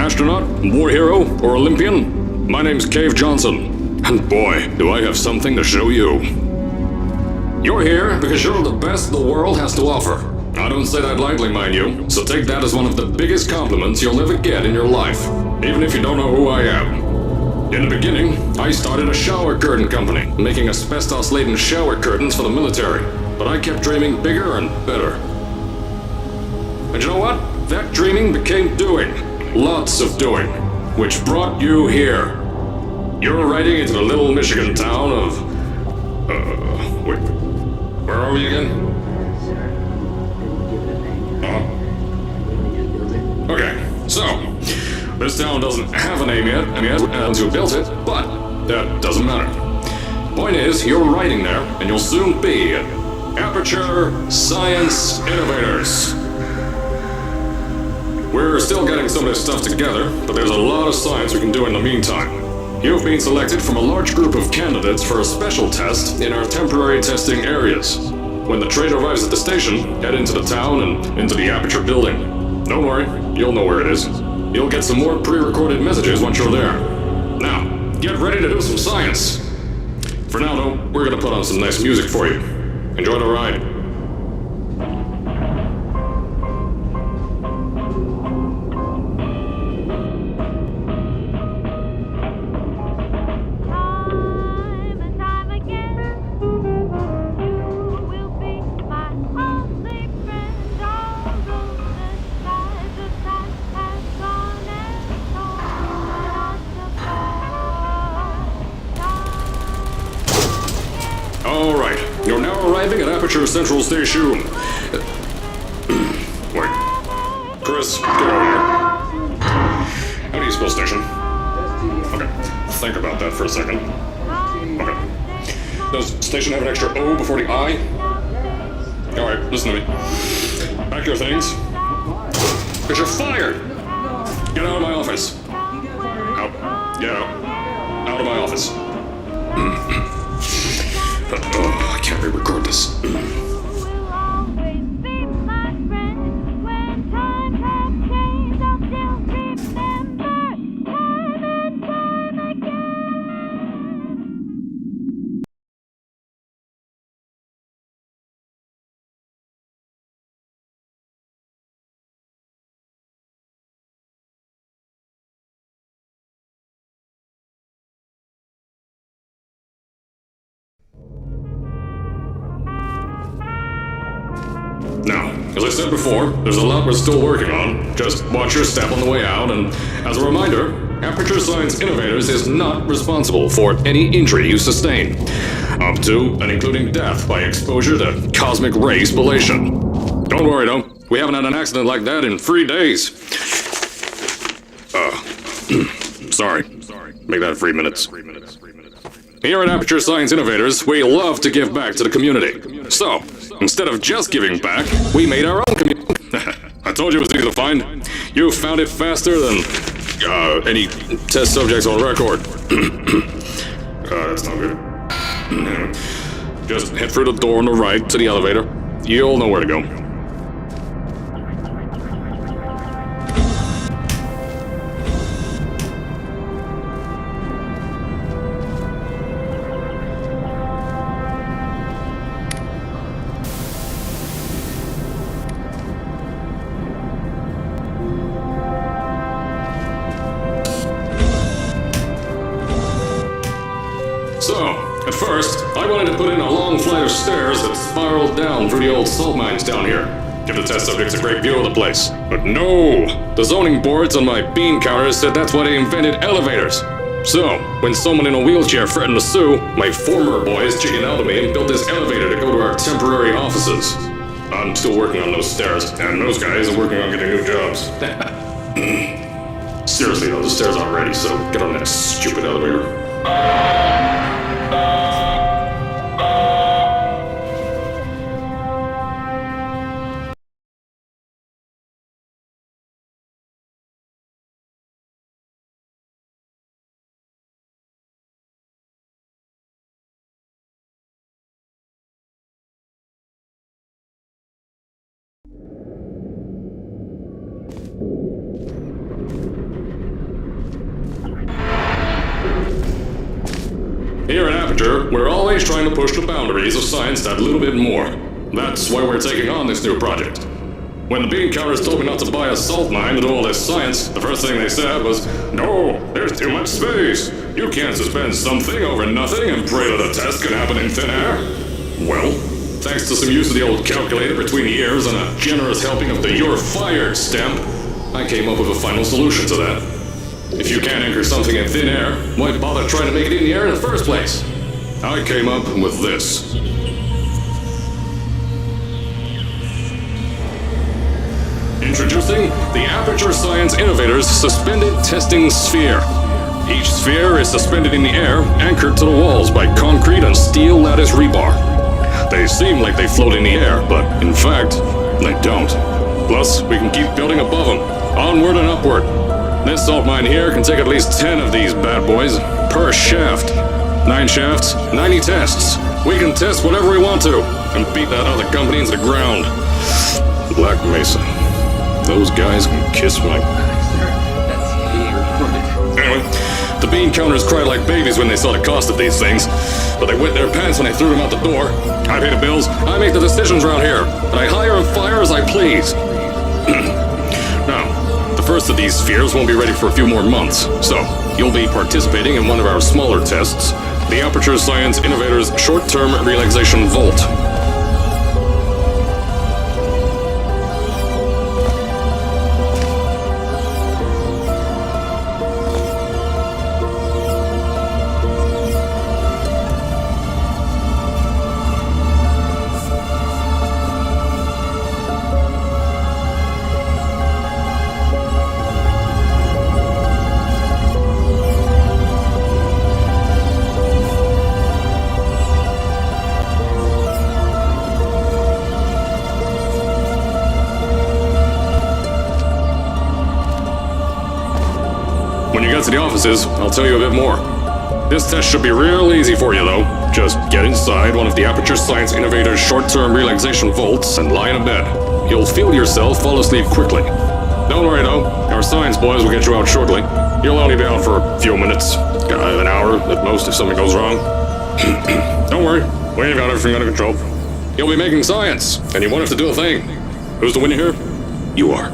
astronaut, war hero, or Olympian? My name's Cave Johnson, and boy, do I have something to show you. You're here because you're the best the world has to offer. I don't say that lightly, mind you, so take that as one of the biggest compliments you'll ever get in your life, even if you don't know who I am. In the beginning, I started a shower curtain company, making asbestos-laden shower curtains for the military, but I kept dreaming bigger and better. And you know what? That dreaming became doing. Lots of doing. Which brought you here. You're riding into the little Michigan town of... wait. Where are we again? Okay, so... this town doesn't have a name yet, and who built it, but that doesn't matter. Point is, you're riding there, and you'll soon be at Aperture Science Innovators. We're still getting some of this stuff together, but there's a lot of science we can do in the meantime. You've been selected from a large group of candidates for a special test in our temporary testing areas. When the train arrives at the station, head into the town and into the Aperture building. Don't worry, you'll know where it is. You'll get some more pre-recorded messages once you're there. Now, get ready to do some science. For now, though, we're gonna put on some nice music for you. Enjoy the ride. Alright, you're now arriving at Aperture Central Station. Wait. Chris, get over here. How do you spell station? Okay, think about that for a second. Okay. Does station have an extra O before the I? Alright, listen to me. Pack your things. Because you're fired! Get out of my office. Out. Get out. Out of my office. Oh, I can't re-record this. Now, as I said before, there's a lot we're still working on. Just watch your step on the way out, and as a reminder, Aperture Science Innovators is not responsible for any injury you sustain, up to and including death by exposure to cosmic ray spallation. Don't worry though, we haven't had an accident like that in 3 days. Sorry. Make that 3 minutes. Here at Aperture Science Innovators, we love to give back to the community. So, instead of just giving back, we made our own community. I told you it was easy to find. You found it faster than any test subjects on record. That's not good. Just head through the door on the right to the elevator. You'll know where to go. So, at first, I wanted to put in a long flight of stairs that spiraled down through the old salt mines down here. Give the test subjects a great view of the place. But no! The zoning boards on my bean counters said that's why they invented elevators. So, when someone in a wheelchair threatened to sue, my former boys chickened out of me and built this elevator to go to our temporary offices. I'm still working on those stairs, and those guys are working on getting new jobs. Seriously though, the stairs aren't ready, so get on that stupid elevator. Aperture, we're always trying to push the boundaries of science that little bit more. That's why we're taking on this new project. When the bean counters told me not to buy a salt mine to do all this science, the first thing they said was, "No, there's too much space. You can't suspend something over nothing and pray that a test can happen in thin air." Well, thanks to some use of the old calculator between the ears and a generous helping of the "you're fired" stamp, I came up with a final solution to that. If you can't anchor something in thin air, why bother trying to make it in the air in the first place? I came up with this. Introducing the Aperture Science Innovators Suspended Testing Sphere. Each sphere is suspended in the air, anchored to the walls by concrete and steel lattice rebar. They seem like they float in the air, but in fact, they don't. Plus, we can keep building above them, onward and upward. This salt mine here can take at least 10 of these bad boys per shaft. 9 shafts, 90 tests. We can test whatever we want to and beat that other company into the ground. Black Mesa. Those guys can kiss my... Anyway, the bean counters cried like babies when they saw the cost of these things, but they wet their pants when I threw them out the door. I pay the bills, I make the decisions around here, and I hire and fire as I please. Now, the first of these spheres won't be ready for a few more months, so you'll be participating in one of our smaller tests, the Aperture Science Innovators Short-Term Relaxation Vault. When you get to the offices, I'll tell you a bit more. This test should be real easy for you, though. Just get inside one of the Aperture Science Innovators short-term relaxation vaults and lie in a bed. You'll feel yourself fall asleep quickly. Don't worry, though. Our science boys will get you out shortly. You'll only be out for a few minutes. An hour at most if something goes wrong. Don't worry. We've got everything under control. You'll be making science, and you won't have to do a thing. Who's the winner here? You are.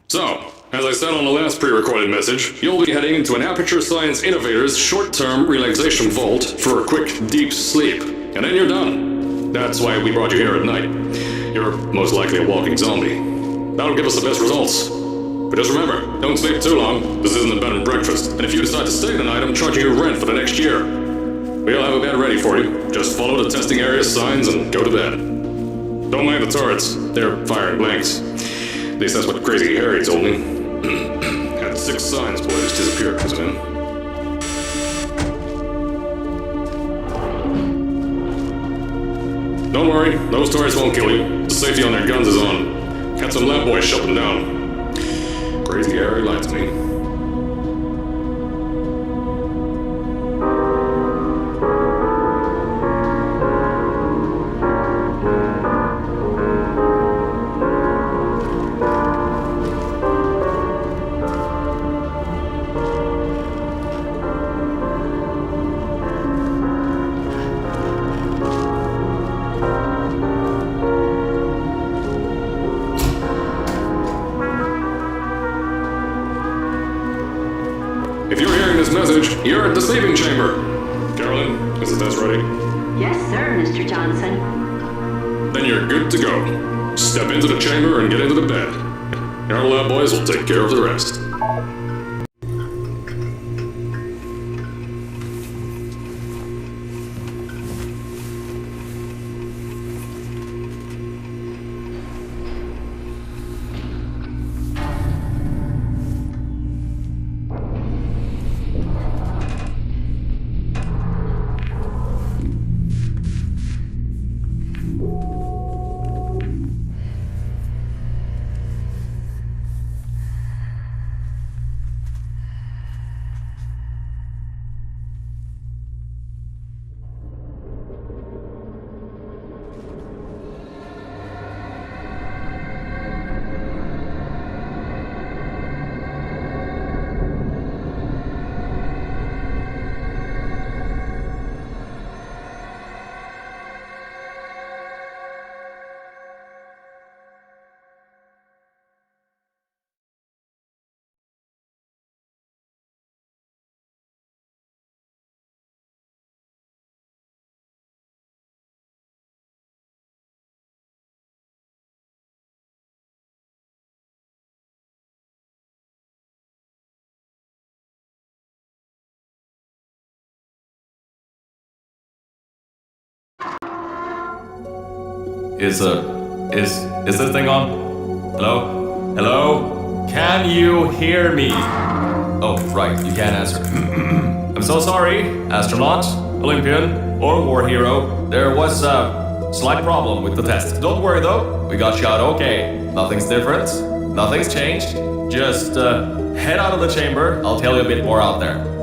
So, as I said on the last pre-recorded message, you'll be heading into an Aperture Science Innovators short-term relaxation vault for a quick, deep sleep. And then you're done. That's why we brought you here at night. You're most likely a walking zombie. That'll give us the best results. But just remember, don't sleep too long. This isn't a bed and breakfast. And if you decide to stay the night, I'm charging you rent for the next year. We'll have a bed ready for you. Just follow the testing area signs and go to bed. Don't mind the turrets. They're firing blanks. At least that's what Crazy Harry told me. Had 6 science boys disappear because of him. Don't worry, those turrets won't kill you. The safety on their guns is on. Had some lab boys shut them down. Crazy Harry lied to me. If you're hearing this message, you're at the sleeping chamber. Carolyn, is the test ready? Yes, sir, Mr. Johnson. Then you're good to go. Step into the chamber and get into the bed. Our lab boys will take care of the rest. Is this thing on? Hello? Hello? Can you hear me? Oh, right, you can't answer. I'm so sorry, astronaut, Olympian, or war hero. There was a slight problem with the test. Don't worry though, we got shot okay. Nothing's different, nothing's changed. Just head out of the chamber, I'll tell you a bit more out there.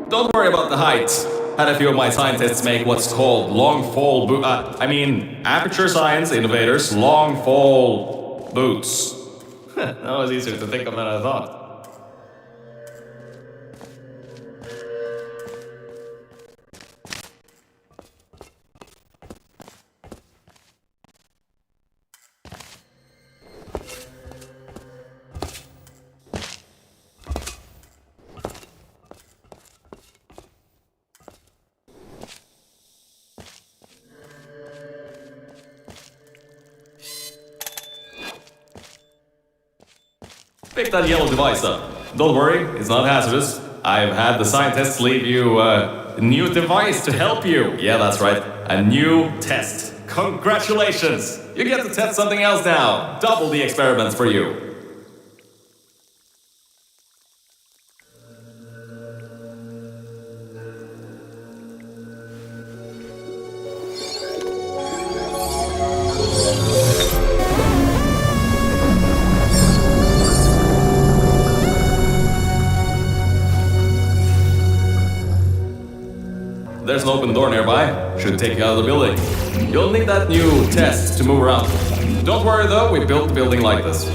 Don't worry about the height. Had a few of my scientists make what's called aperture science innovators long fall boots. That was easier to think of than I thought. Pick that yellow device up. Don't worry, it's not hazardous. I've had the scientists leave you a new device to help you. Yeah, that's right. A new test. Congratulations! You get to test something else now. Double the experiments for you. There's an open door nearby. Should take you out of the building. You'll need that new test to move around. Don't worry though, we built the building like this.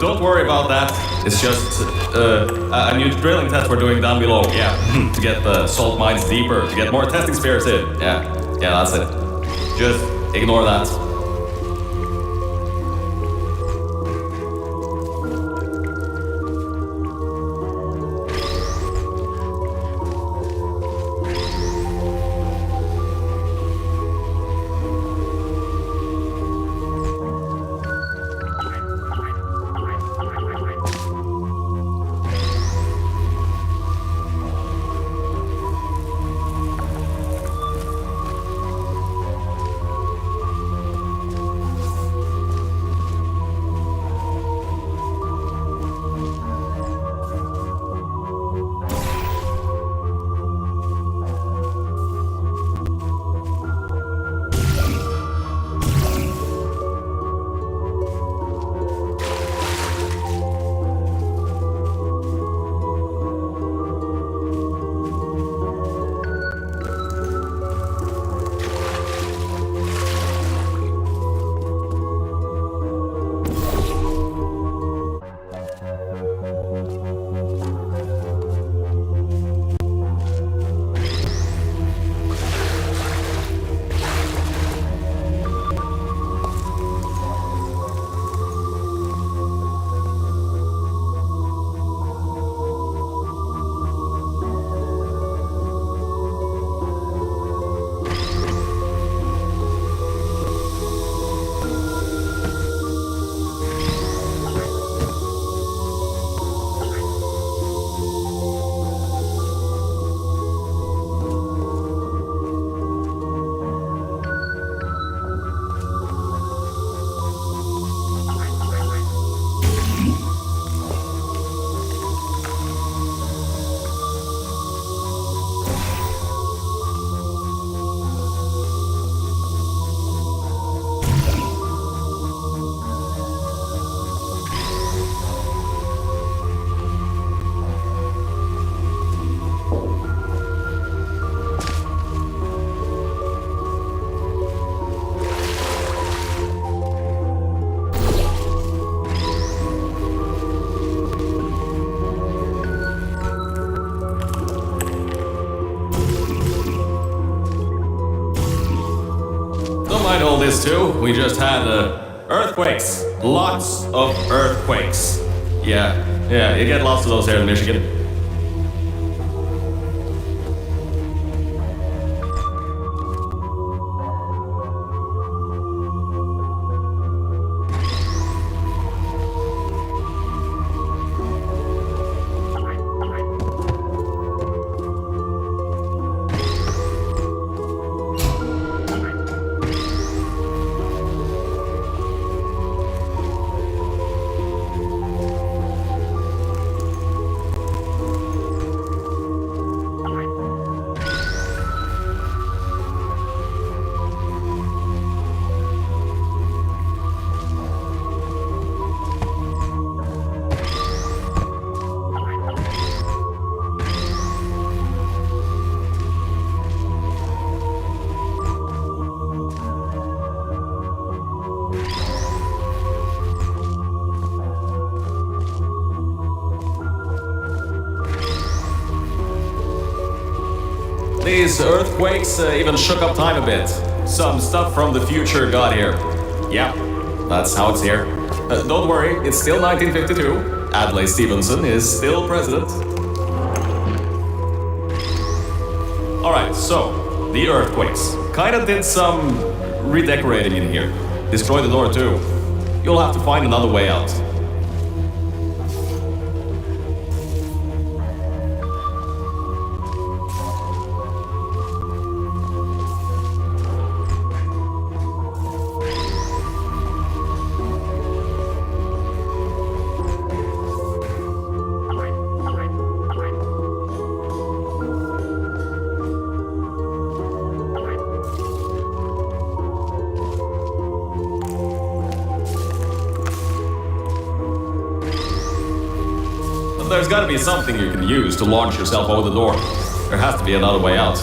Don't worry about that. It's just a new drilling test we're doing down below. Yeah, to get the salt mines deeper, to get more testing spheres in. Yeah, that's it. Just ignore that. All this too. We just had earthquakes. Lots of earthquakes. Yeah, you get lots of those here in Michigan. these earthquakes even shook up time a bit. Some stuff from the future got here. Yeah, that's how it's here. Don't worry, it's still 1952. Adlai Stevenson is still president. Alright, so, the earthquakes. Kinda did some redecorating in here. Destroyed the door too. You'll have to find another way out. There's gotta be something you can use to launch yourself over the door. There has to be another way out.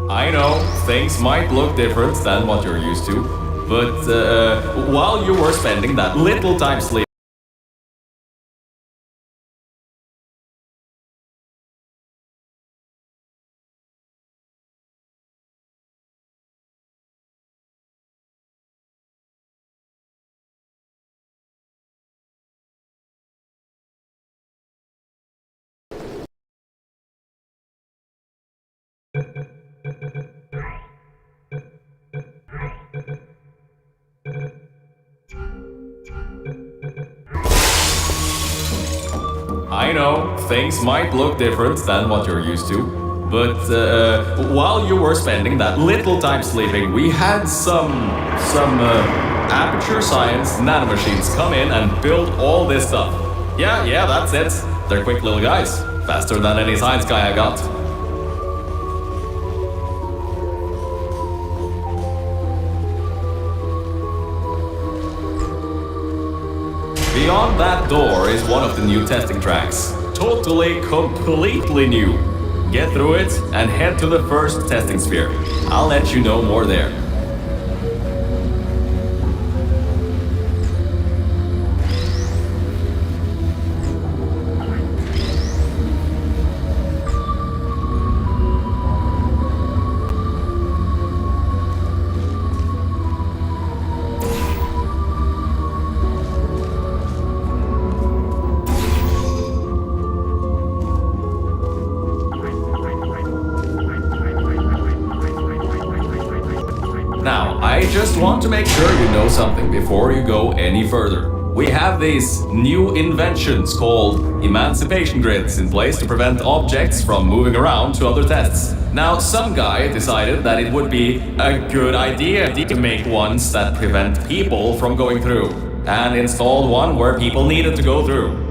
I know, things might look different than what you're used to, but while you were spending that little time sleeping, I know, things might look different than what you're used to, but while you were spending that little time sleeping, we had some Aperture Science nanomachines come in and build all this stuff. Yeah, that's it. They're quick little guys, faster than any science guy I got. Beyond that door is one of the new testing tracks. Totally, completely new. Get through it and head to the first testing sphere. I'll let you know more there. Now, I just want to make sure you know something before you go any further. We have these new inventions called emancipation grids in place to prevent objects from moving around to other tests. Now, some guy decided that it would be a good idea to make ones that prevent people from going through, and installed one where people needed to go through.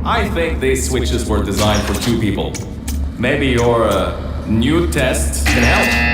I think these switches were designed for two people. Maybe your new test can help.